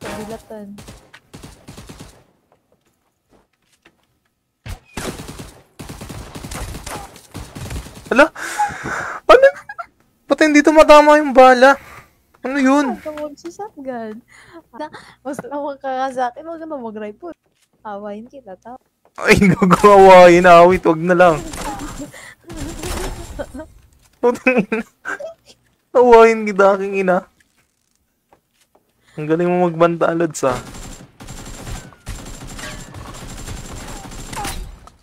Kabilatan. Hala? Ano? Ba't hindi tumatama yung bala? Ano yun? Huwag ka magsasapgan. Mas tawag ka sa akin, huwag ka na mag-rifle. Awayin kita, tao. Ay, gagawain na. Wait, wag na lang. Awayin kita, aking ina. Ang galing mo magbanta, Lods, ah.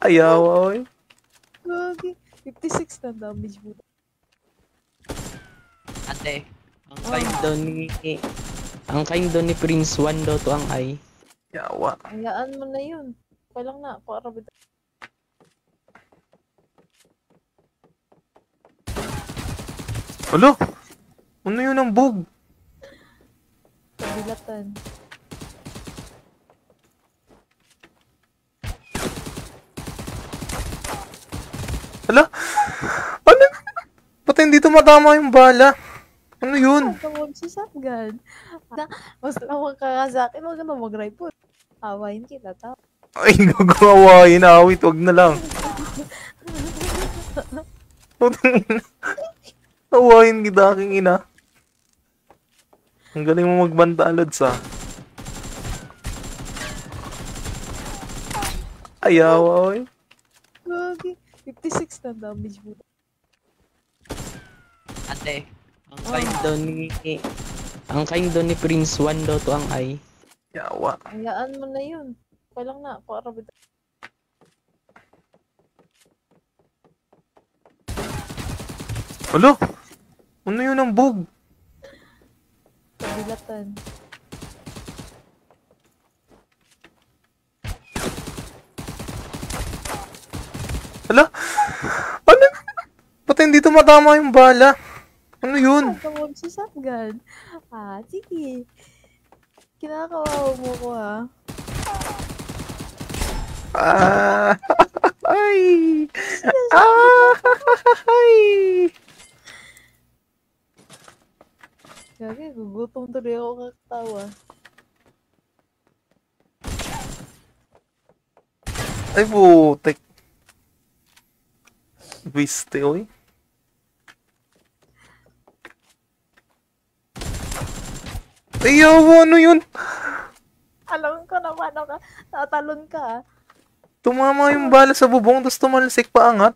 Ayaw, oy. Gagi. 56 na damage mo. Ate, ang kind doon ni Prince 1 daw to ang ay. Yawa. Hayaan mo na yun. Walang na, para bita. Alo? Ano yun ang bug? Kabilatan. Hala? Ano? Ba't hindi tumatama yung bala? Ano yun? Huwag ka magsasapgan. Mas tawag ka sa akin, huwag ka na mag-rifle. Awayin kita, tao. Ay, gagawain na. Wait, wag na lang. Awayin kita, aking ina. Ang galing mo magbanta, Lods, ah. Ayaw, oy. Gagi. 56 na damage mo. Ate, ang kind doon ni Prince 1 daw to ang ay. Yawa. Hayaan mo na yun. Walang na, para bita. Alo? Ano yun ang bug? Kabilatan. Hala? Ano? Ba't hindi tumatama yung bala? Ano yun? Huwag ka magsasapgan. Sige. Kinakawawa mo ko, ha? Ah, ay! Ah, ay! Gagi, gugutom tuloy ako kakatawa. Ay, putik. Viste, oy. Ayaw, ano yun? Alam ko na paano ka. Tatalon ka, ha? Tumama yung bala sa bubong, tapos tumalsik pa angat.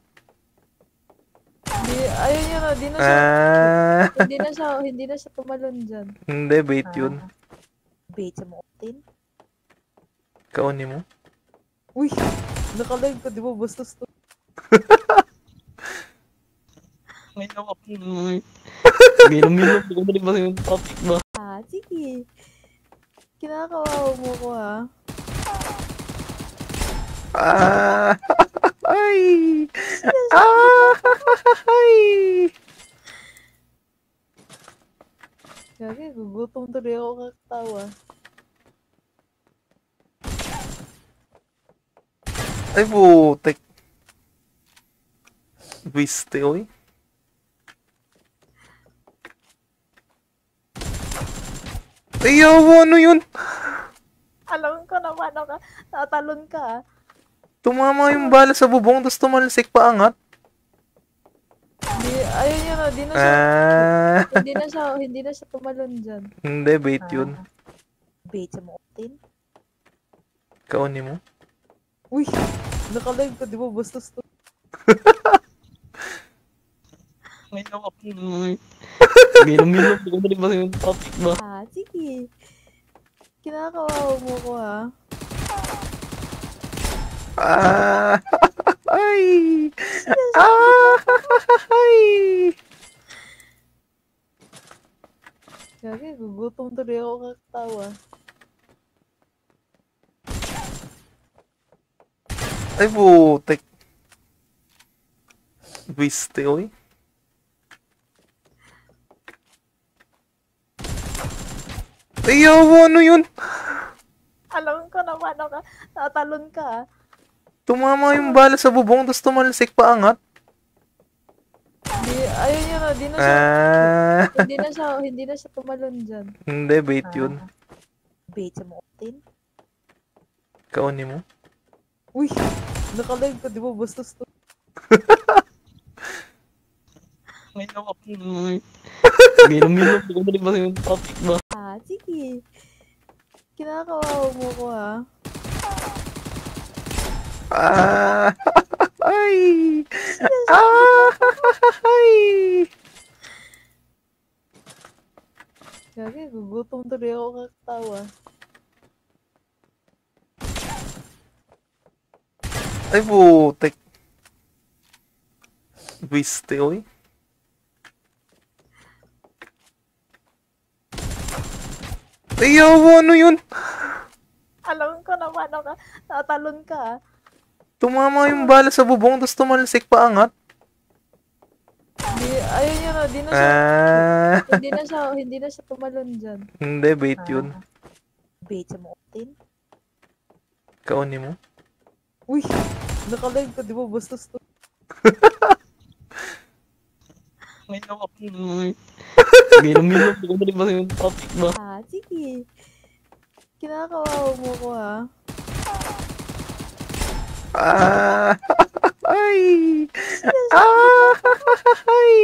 Ayun yun, di na siya, Ah, hindi na siya tumalon dyan. hindi, bait yun. Bait sa mountain? Kaunin mo. Uy, nakalive ko, di ba? Bastos to. May nawa ko naman. Ginamilog ko na rin ba yung topic ba? Sige. Kinakawawa mo ko, ha? Ah, ay! Ah, ay! Gagi, gugutom tuloy ako kakatawa. Ay, putik. Viste, oy. Ayaw, ano yun? Alam ko na paano ka. Tatalon ka, ha? Tumama yung bala sa bubong, tapos tumalsik pa angat. Ayun yun, di na siya, Ah, hindi na siya tumalon dyan. hindi, bait yun. Bait sa mountain? Kaunin mo. Uy, nakalive ko, di ba? Bastos to. May nawa ko naman. Ginamilog ko na rin ba yung topic ba? Sige. Kinakawawa mo ko, ha? Ah, ay! Ah, ay! Gagi, gugutom tuloy ako kakatawa. Ay, putik. Viste, oy. Ayaw, ano yun? Alam ko na paano ka. Tatalon ka, ha? Tumama yung bala sa bubong, tapos tumalsik pa angat. Ayun yun, di na siya, Ah, hindi na siya tumalon dyan. hindi, bait yun. Bait sa mountain? Kaunin mo. Uy, nakalive ka, di ba? Bastos to. Ngayon ako naman. Minum-minum ko na rin ba yung topic ba? Sige. Kinakawawa mo ko, ha? Ah, ay, ay. Gagi, gugutom tuloy ako kakatawa. Ay, putek. Wiste, oy. Ay, yawa, ano yun? Alam ko naman, tatalon ka, ha? Tumama yung bala sa bubong, tapos tumalsik pa angat. Ayun yun, di na siya, Ah, hindi na siya tumalon dyan. hindi, bait yun. Bait sa mountain? Kaunin mo. Uy, nakalive ka, di ba? Bastos to. Ngayon ako naman. Minum-minum ko na rin ba yung topic ba? Sige. Kinakawawa mo ko, ha? Ah, ay, ay.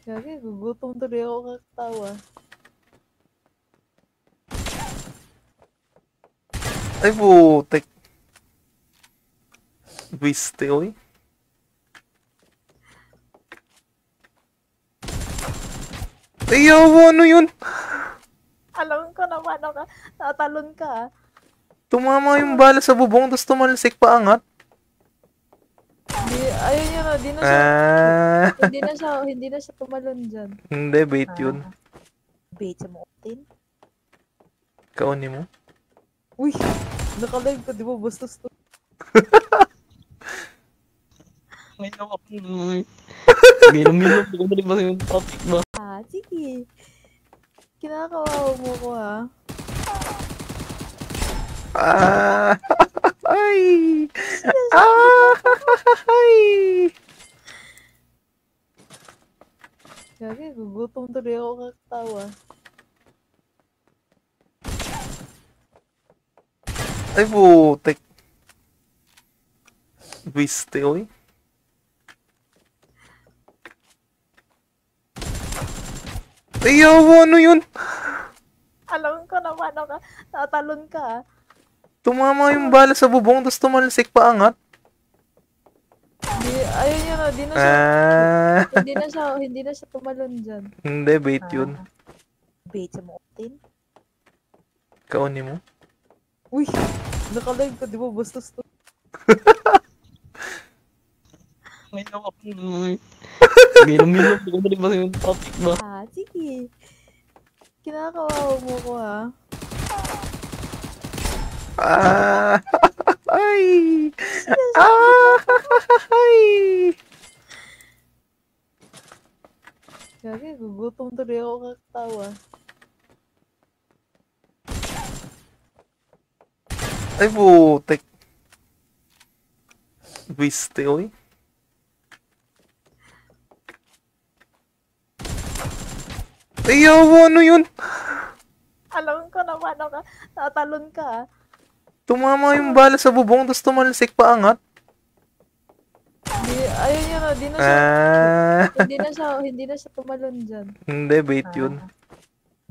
Gagi, gugutom tuloy ako kakatawa. Ay, putek. Wiste, oy. Ay, yawa, ano yun? Alam ko naman, tatalon ka, ha? Tumama yung bala sa bubong, tapos tumalsik pa angat. Ayun yun, di na siya, Ah, hindi na siya tumalon dyan. hindi, bait yun. Bait sa mountain? Kaunin mo. Uy, nakalive ka, di ba? Bastos to. Ngayon ako naman. Minum-minum ko na rin ba yung topic ba? Sige. Kinakawawa mo ko, ha? Ah, ay, ay. Gagi, gugutom tuloy ako kakatawa. Ay, putek. Wiste, oy. Ay, yawa, ano yun? Alam ko naman, tatalon ka, ha? Tumama yung bala sa bubong, tapos tumalsik pa angat. Ayun yun, di na siya, Ah, hindi na siya tumalon dyan. hindi, bait yun. Bait sa mountain? Kaunin mo. Uy, nakalive ka, di ba? Bastos to. Ngayon ako naman. Minum-minum ko na rin ba yung topic ba? Sige. Kinakawawa mo ko, ha? Ah, ay, ay. Gagi, gugutom tuloy ako kakatawa. Ay, putek. Wiste, oy. Ay, yawa, ano yun? Alam ko naman, tatalon ka, ha? Tumama yung bala sa bubong, tapos tumalsik pa angat. Ayun yun, di na siya, Ah, hindi na siya tumalon dyan. hindi, bait yun.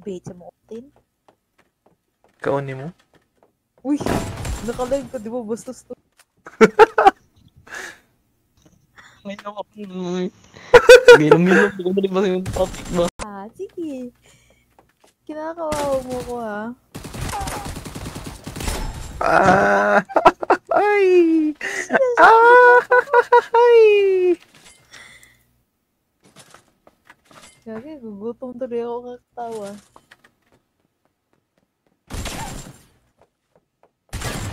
Bait sa mountain? Kaunin mo. Uy, nakalive ka, di ba? Bastos to. Ngayon ako naman. Minum-minum ko na rin ba yung topic ba? Sige. Kinakawawa mo ko, ha? Ah, ay, ay. Gagi, gugutom tuloy ako kakatawa.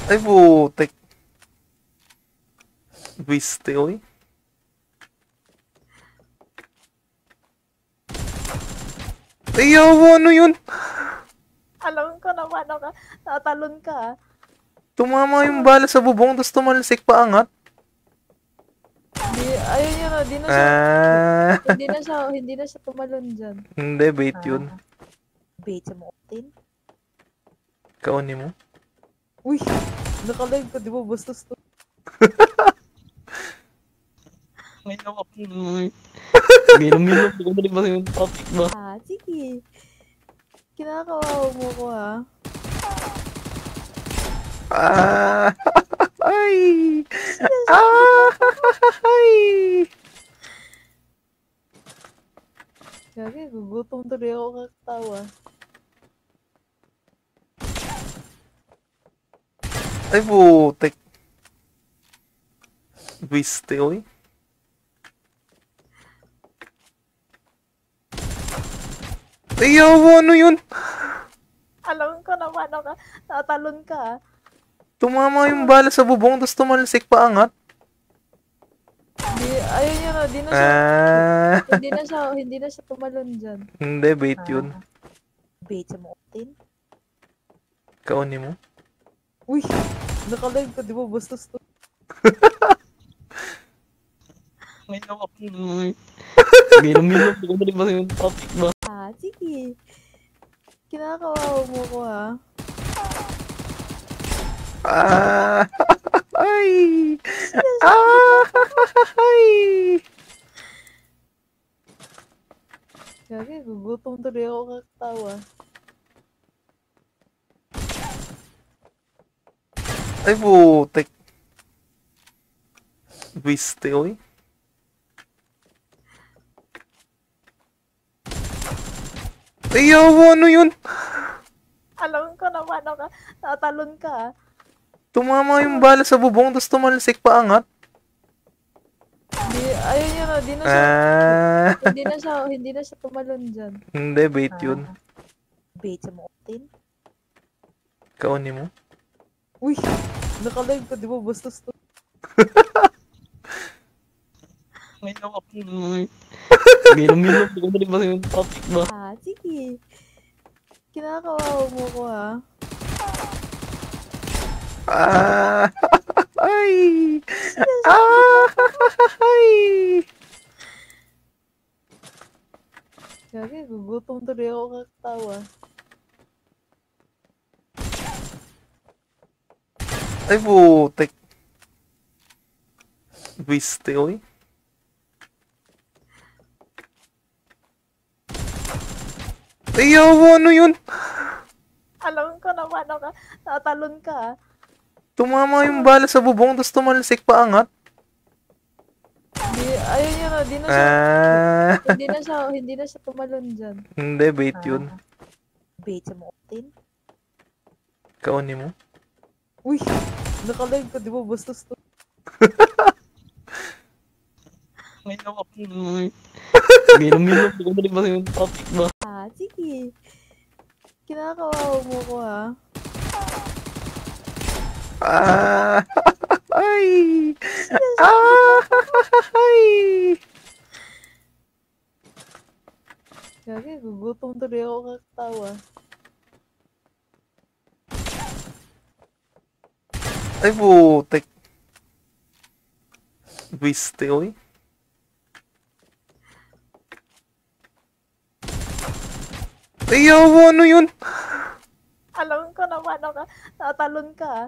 Ay, putek. Wiste, oy. Ay, yawa, ano yun? Alam ko naman, tatalon ka, ha? Tumama yung bala sa bubong, tapos tumalsik pa angat. Ayun yun, di na siya, Ah, hindi na siya tumalon dyan. hindi, bait yun. Bait sa Mountain? Kaunin mo. Uy, nakalive ka, di ba? Bastos to. Ngayon ako naman. Gilom-gilom ko na rin ba yung topic ba? Sige. Kinakawawa mo ko, ha? Ah, ay! Ah, ay! Gagi, gugutom tuloy ako kakatawa. Ay, putek. Viste, oy. Ay, yawa, ano yun? Alam ko na paano ka, tatalon ka, ha? Tumama yung bala sa bubong, tapos tumalsik pa angat. Ayun yun, di na siya, Ah, hindi na siya tumalon dyan. hindi, bait yun. Bait sa Mountain? Kaunin mo. Uy, nakalive ka, di ba? Bastos to. Ngayon ako naman. Gilom-gilom ko na rin ba yung topic ba? Sige. Kinakawawa mo ko, ha? Ah, ay! Ah, ay! Gagi, gugutom tuloy ako kakatawa. Ay, putek. Viste, oy. Ay, yawa, ano yun? Alam ko na paano ka, tatalon ka, ha? Tumama yung bala sa bubong, tapos tumalsik pa angat. Ayun yun, di na siya, Ah, hindi na siya tumalon dyan. hindi, bait yun. Bait sa Mountain? Kaunin mo. Uy, nakalive ka, di ba? Bastos to. Ngayon ako naman. Gilom-gilom ko na rin ba yung topic ba? Sige. Kinakawawa mo ko, ha? Ah, ay! Ah, ay! Gagi, gugutom tuloy ako kakatawa. Ay, putek. Viste, oy. Ay, yawa, ano yun? Alam ko na paano ka, tatalon ka, ha? Tumama yung bala sa bubong, tapos tumalsik pa angat. Ayun yun, di na siya, Ah, hindi na siya tumalon dyan. hindi, bait yun. Bait sa Mountain? Kaunin mo. Uy, nakalive ka, di ba? Bastos to. Ngayon ako naman. Gilom-gilom ko na rin ba yung topic ba? Sige. Kinakawawa mo ko, ha? Ah, ay! Ah, ay! Gagi, gugutom tuloy ako kakatawa. Ay, putek. Viste, oy. Ay, yawa, ano yun? Alam ko na paano ka, tatalon ka, ha?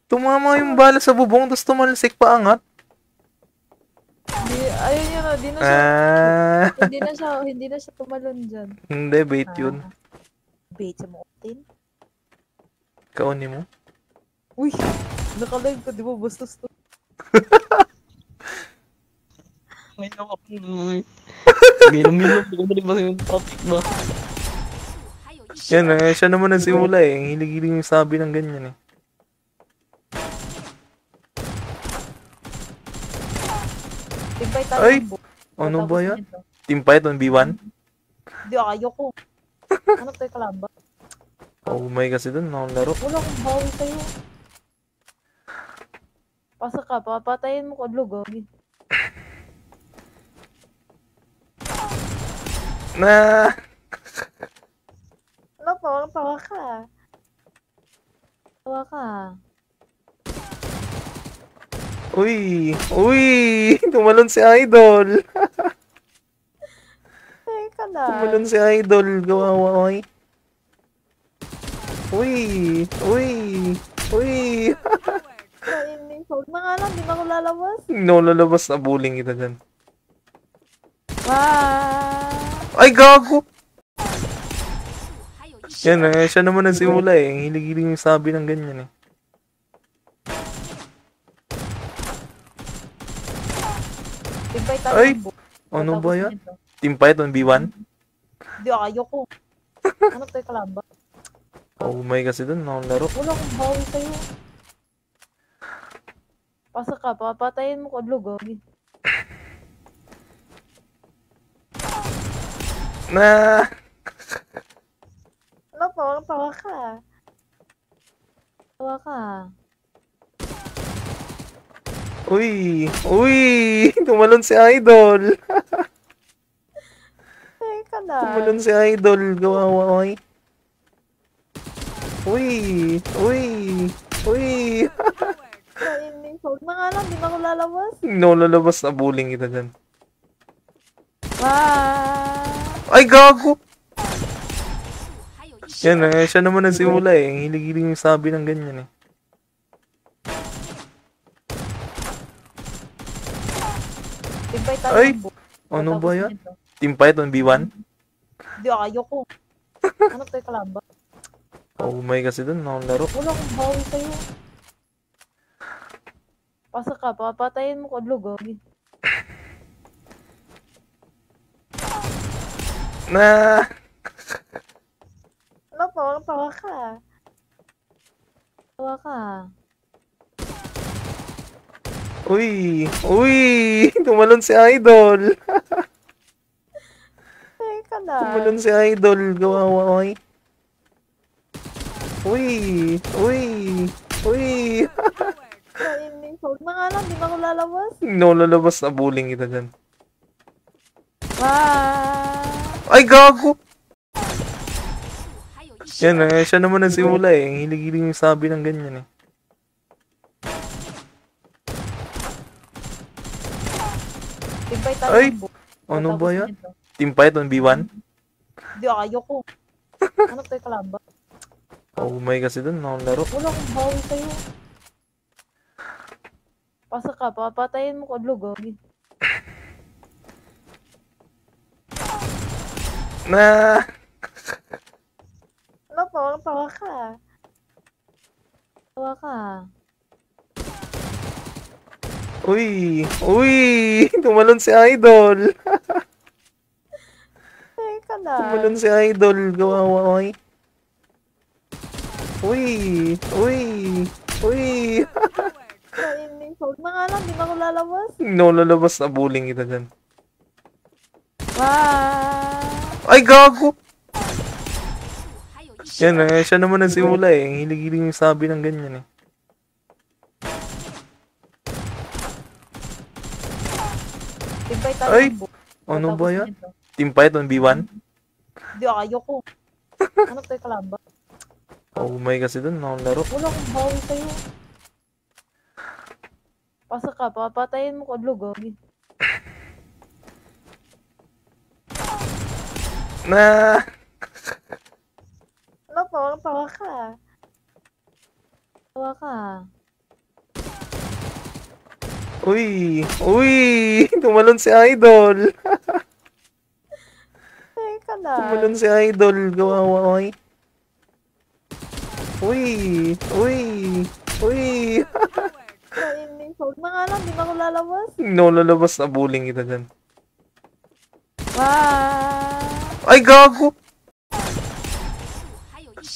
Tumama yung bala sa bubong, tapos tumalsik pa angat. Ayun yun, Ah, hindi na siya tumalon dyan. hindi, bait yun. Bait sa Mountain? Kaunin mo. Uy, nakalive ka, di ba? Bastos to. Ngayon ako naman. Gilom-gilom ko na rin ba yung topic ba? Yan, siya naman nagsimula eh. Ang hilig-hilig yung sabi ng ganyan eh. Invite tayo Ay! ng book. Ano Tapos ba yan? nito. Team fight on B1? Hindi, ayoko. Ano tayo kalamba? Oh my kasi dun, nakalaro. Wala akong bawi sa'yo. Pasa ka, papatayin mo ko, Gogi. Na! Ano, tawa ka. Tawa ka. Uy! Uy! Tumalon si Idol! Teka Tumalon lang. si Idol! Gawawa, oy! Uy! Uy! Uy! Kainis. Huwag na nga lang, di na ako lalabas. No, lalabas na bullying kita dyan. Ah! Ay, gago! Yan eh, siya naman nagsimula eh. Ang hilig-hilig yung sabi ng ganyan eh. Tigpay tayo Ay! ng buo. Ano Tapos ba yan? nito. Team Fight on B1? Hindi, ayoko. Ano tayo kalamba? Oh my kasi dun, nakalaro. Wala akong bawi sa'yo. Pasa ka, papatayin mo ko, Gogi. Na! Ano pa? Tawa ka. Tawa ka. Uy! Uy! Tumalon si Idol! Teka lang. Tumalon si Idol! Gawawa, oy! Uy! Uy! Uy! Kainis. Huwag na nga lang, di na ako lalabas. No, lalabas na bullying kita dyan. Ah! Ay, gago! Yan eh, siya naman nagsimula eh. Ang hilig-hilig yung sabi ng ganyan eh. Tigpay tayo Ay! ng buo. Ano Tapos ba yan? nito. Team Fight on B1? Hindi, ayoko. Ano tayo kalamba? Oh my kasi dun, nakalaro. Wala akong bawi sa'yo. Pasa ka, papatayin mo ko, Gogi. Na! Ano pa? Tawa ka. Tawa ka. Uy! Uy! Tumalon si Idol! Teka lang. Tumalon si Idol! Gawawa, oy! Uy! Uy! Uy! Kainis. Huwag na nga lang, di na ako lalabas. No, lalabas na bullying kita dyan. Ah! Ay, gago! Yan eh, siya naman nagsimula eh. Ang hilig-hilig yung sabi ng ganyan eh. Tigpay tayo Ay! ng buo. Ano Tapos ba yan? nito. Team Fight on B1? Hindi, ayoko. Ano tayo kalamba? Oh my kasi dun, nakalaro. Wala akong bawi sa'yo. Pasa ka, papatayin mo ko, Gogi. Na! Ano pa? Tawa ka. Tawa ka. Uy! Uy! Tumalon si Idol! Teka lang. Tumalon si Idol! Gawawa, oy! Uy! Uy! Uy! Kainis. Huwag na nga lang, di na ako lalabas. No, lalabas na bullying kita dyan. Ah! Ay, gago! Yan eh, siya naman nagsimula eh. Ang hilig-hilig yung sabi ng ganyan eh. Tigpay tayo Ay! ng buo. Ano Tapos ba yan? nito. Team Fight on B1? Hindi, ayoko. Ano tayo kalamba? Oh my kasi dun, nakalaro. Wala akong bawi sa'yo. Pasa ka, papatayin mo ko, Gogi. Na! Ano pa? Tawa ka. Tawa ka. Uy! Uy! Tumalon si Idol! Teka lang. Tumalon si Idol! Gawawa, oy! Uy! Uy! Uy! Kainis. Huwag na nga lang, di na ako lalabas. No, lalabas na bullying kita dyan. Ah! Ay, gago!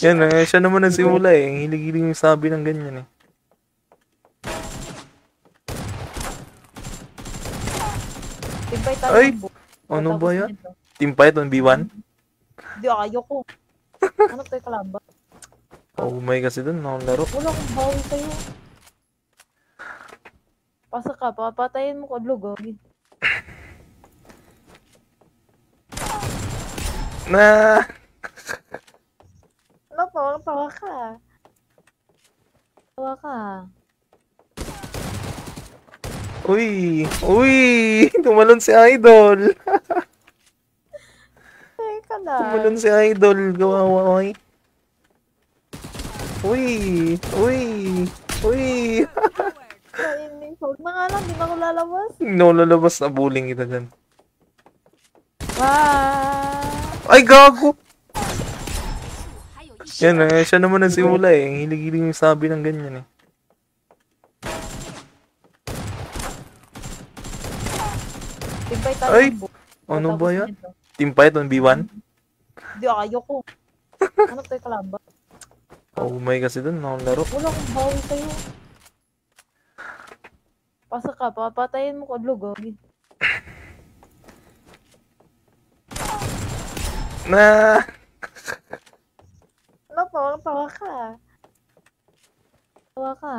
Yan eh, siya naman nagsimula eh. Ang hilig-hilig yung sabi ng ganyan eh. Tigpay tayo Ay! ng buo. Ano Tapos ba yan? nito. Team Fight on B1? Hindi, ayoko. Ano tayo kalamba? Oh my kasi dun, nakalaro. Wala akong bawi sa'yo. Pasa ka, papatayin mo ko, Gogi. Na! Ano pa? Tawa ka. Tawa ka. Uy! Uy! Tumalon si Idol! Teka lang. Tumalon si Idol! Kawawa, oy! Uy! Uy! Uy! Kainis. Huwag na nga lang, di na ako lalabas. No, lalabas na bullying kita dyan. Ah! Ay, gago! Yan eh, siya naman nagsimula eh. Ang hilig-hilig yung sabi ng ganyan eh. Timpay tayo Ay! ng buo. Ano Tapos ba yan? nito. Team Fight 1v1? Di, ayoko. Ano tayo kalaban? Oh my kasi dun, nakalaro. Wala akong bawi sa'yo. Pasa ka, papatayin mo ko, Gogi. Na! Ano pa? Tawa ka. Tawa ka.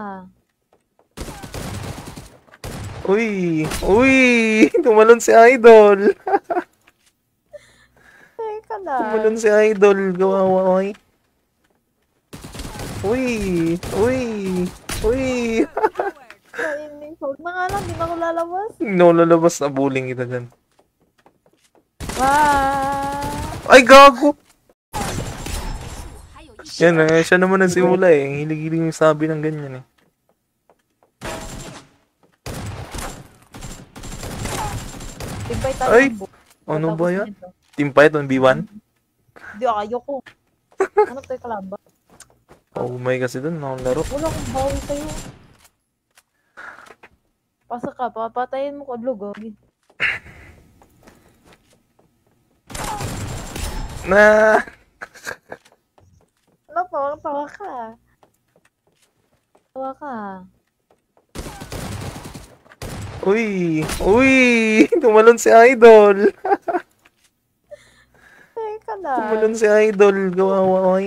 Uy! Uy! Tumalon si Idol! Teka lang. Tumalon si Idol! Kawawa, oy! Uy! Uy! Uy! Kainis. Huwag na nga lang, di na ako lalabas. No, lalabas na bullying kita dyan. Ah! Ay, gago! Yan eh, siya naman nagsimula eh. Ang hilig-hilig yung sabi ng ganyan eh. Timpay tayo Ay! ng buo. Ano Tapos ba yan? nito. Team Fight 1v1? Di, ayoko. Ano tayo kalaban? Oh my kasi dun, nakalaro. Wala akong bawi sa'yo. Pasa ka, papatayin mo ko, Gogi. Na! Ano pa? Tawa ka. Tawa ka. Uy! Uy! Tumalon si Idol! Teka lang. Tumalon si Idol! Kawawa, oy!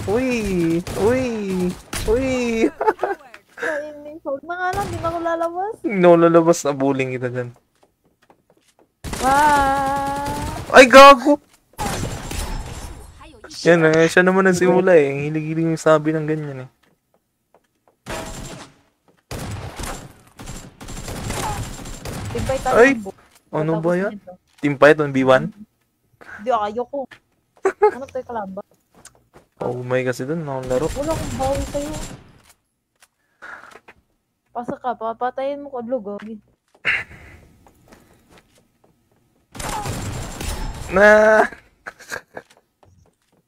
Uy! Uy! Uy! Kainis. Huwag na nga lang, di na ako lalabas. No, lalabas na bullying kita dyan. Ah! Ay, gago! Yan eh, siya naman nagsimula eh. Ang hilig-hilig yung sabi ng ganyan eh. Timpay tayo Ay! ng buo. Ano Tapos ba yan? nito. Team Fight 1v1? Di, ayoko. Ano tayo kalaban? Oh my kasi dun, nakalaro. Wala akong bawi sa'yo. Pasa ka, papatayin mo ko, Gogi. Na!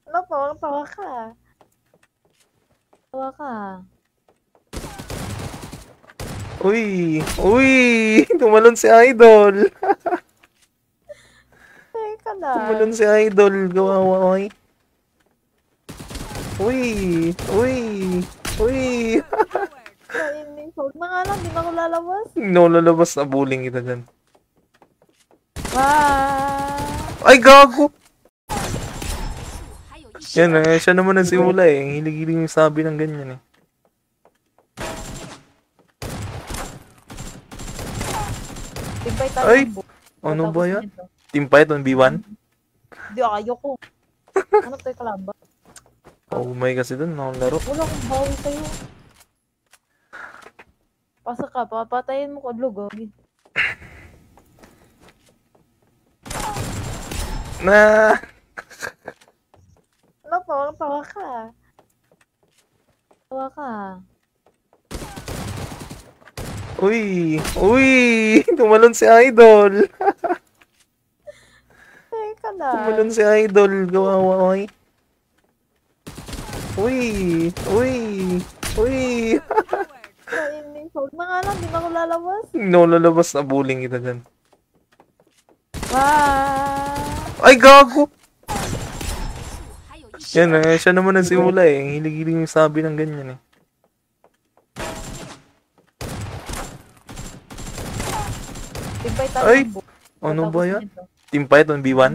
Ano pa? Tawa ka. Tawa ka. Uy! Uy! Tumalon si Idol! Teka lang. Tumalon si Idol! Kawawa, oy! Uy! Uy! Uy! Kainis. Huwag na nga lang, di na ako lalabas. No, lalabas na bullying kita dyan. Ah! Ay, gago! Yan eh, siya naman nagsimula eh. Ang hilig-hilig yung sabi ng ganyan eh. Timpay tayo Ay! ng buo. Ano Tapos ba yan? nito. Team Fight 1v1? Di, ayoko. Ano tayo kalaban? Oh my kasi dun, nakalaro. Wala akong bawi sa'yo. Pasa ka, papatayin mo ko, Gogi. Na! Ano pa? Tawa ka. Tawa ka. Uy! Uy! Tumalon si Idol! Teka lang. Tumalon si Idol! Kawawa, oy! Uy! Uy! Uy! Kainis. Huwag na nga lang, di na ako lalabas. No, lalabas na bullying kita dyan. Ah! Ay, gago! Yan eh, siya naman nagsimula eh. Ang hilig-hilig yung sabi ng ganyan eh. Timpay tayo Ay! ng buo. Ano Tapos ba yan? nito. Team Fight 1v1?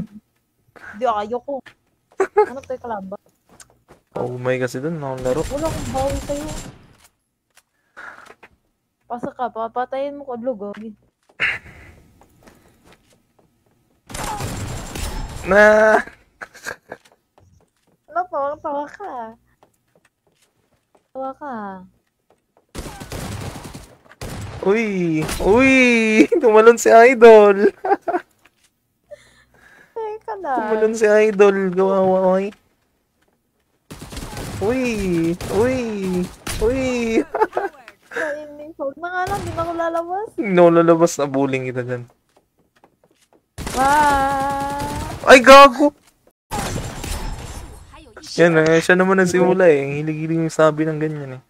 Di, ayoko. Ano tayo kalaban? Oh my kasi dun, nakalaro. Wala akong bawi sa'yo. Pasa ka, papatayin mo ko, Gogi. Na! Ano pa? Tawa ka. Tawa ka. Uy! Uy! Tumalon si Idol! Teka Tumalon lang. si Idol! Gawawa ay! Uy! Uy! Uy! Kainis. Huwag na nga lang, di na ako lalabas. No, lalabas na bullying kita dyan. Bye! Ay, gago! Yan siya naman nagsimula eh. Ang hilig-hilig yung sabi ng ganyan eh.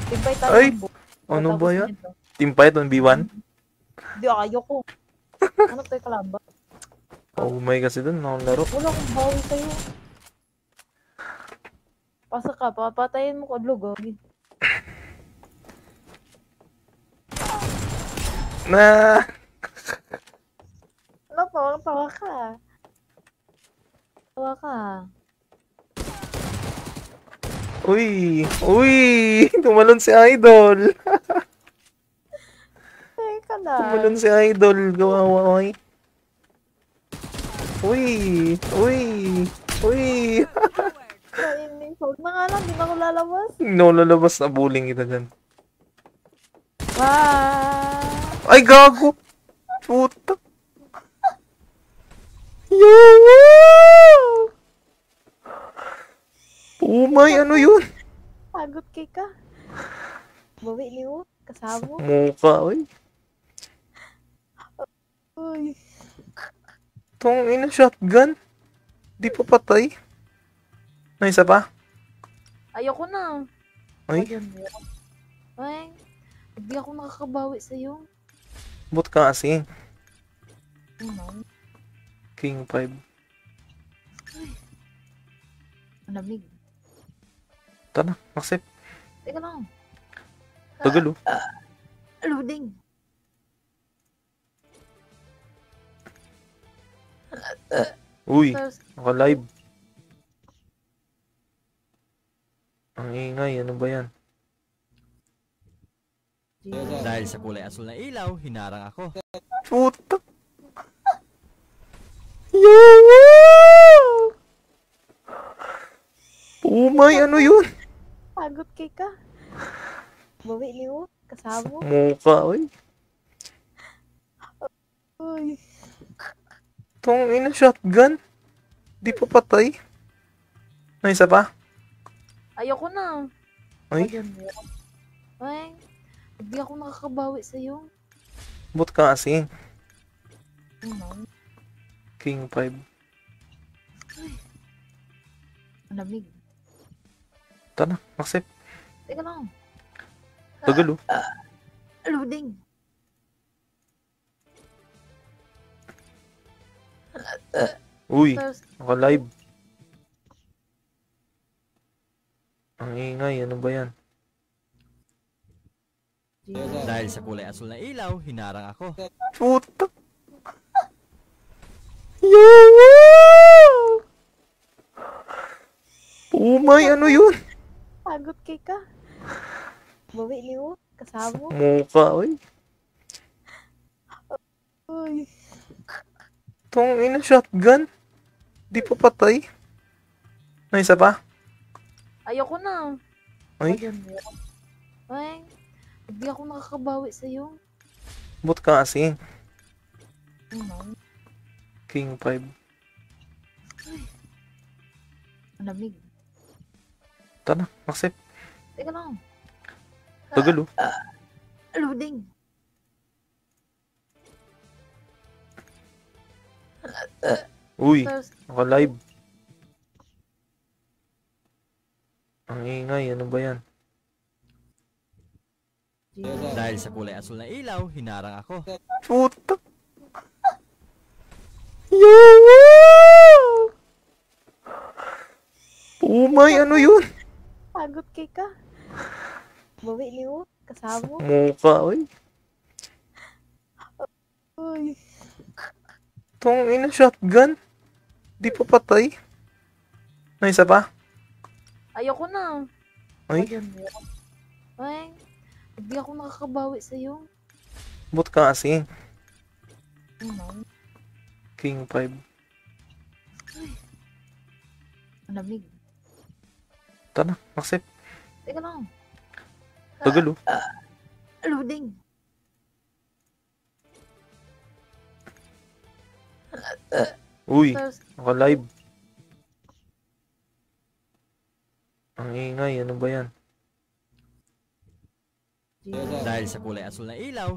Invite tayo Ay! ng book. Ano Tapos ba yan? nito. Team fight on B1? Hindi, ayoko. Ano tayo kalaban? Oh my kasi dun, nakalaro. Wala akong bawi sa'yo. Pasa ka, papatayin mo ko, Gagi. Na! Ano to? Tawa ka. Tawa ka. Uy! Uy! Tumalon si Idol! Teka lang. Tumalon si Idol! Gawawa ay! Uy! Uy! Uy! Kainis. Huwag na nga lang, di na ako lalabas. No, lalabas na bullying kita dyan. Bye! Ay, gago! Puta! Yawa! Umay, ano yun? Pagod kay ka. Bawi niyo. Kasama. Mukha, uy. Uy. Tong ina, shotgun. Di pa patay. May isa pa? Ayoko na. Ay, Ayun mo. Ay. Hindi ako nakakabawi sa'yo. bot ka kasi. Ano? King 5. Malamig. Tara, accept. Teka lang. Tagal, oh. Loading. Uy, First, naka-live. Ang ingay, ano ba yan? Dahil sa kulay asul na ilaw, hinarang ako. Puta! Yawa! Umay, ano yun? pagod kay ka. Bawi niyo. Kasama. Mukha, uy. Uy. Tong ina, shotgun. Di pa patay. May isa pa? Ayoko na. Ay, Ayun mo. Ay. Hindi ako nakakabawi sa'yo. bot ka kasi. Ano? King 5. Malamig. Tara, accept. Teka lang. Tagal, oh. Loading. Uy, First, naka-live. Ang ingay, ano ba yan? Dahil sa kulay asul na ilaw, hinarang ako. Puta! Yawa! Umay, ano yun? pagod kay ka. Bawi niyo. Kasama. Mukha, uy. Uy. Tong ina, shotgun. Di pa patay. May isa pa? Ayoko na. Ay, Ayun mo. Ay. Hindi ako nakakabawi sa'yo. bot ka kasi. Ano? King 5. Malamig. Tara, accept. Teka lang. Tagal, oh. Loading. Uy, First, naka-live. Ang ingay, ano ba yan? Dahil sa kulay asul na ilaw, hinarang ako. Puta! Yawa! Umay, ano yun? pagod kay ka. Bawi niyo. Kasama. Mukha, uy. Uy. Tong ina, shotgun. Di pa patay. May isa pa? Ayoko na. Ay, Ayun mo. Ay. Hindi ako nakakabawi sa'yo. bot ka kasi. Ano? King 5. Malamig. Tara, accept. Teka lang. Tagal oh. Loading. Uy, Tapos, naka-live. Ang ingay, ano ba yan? Dahil sa kulay asul na ilaw,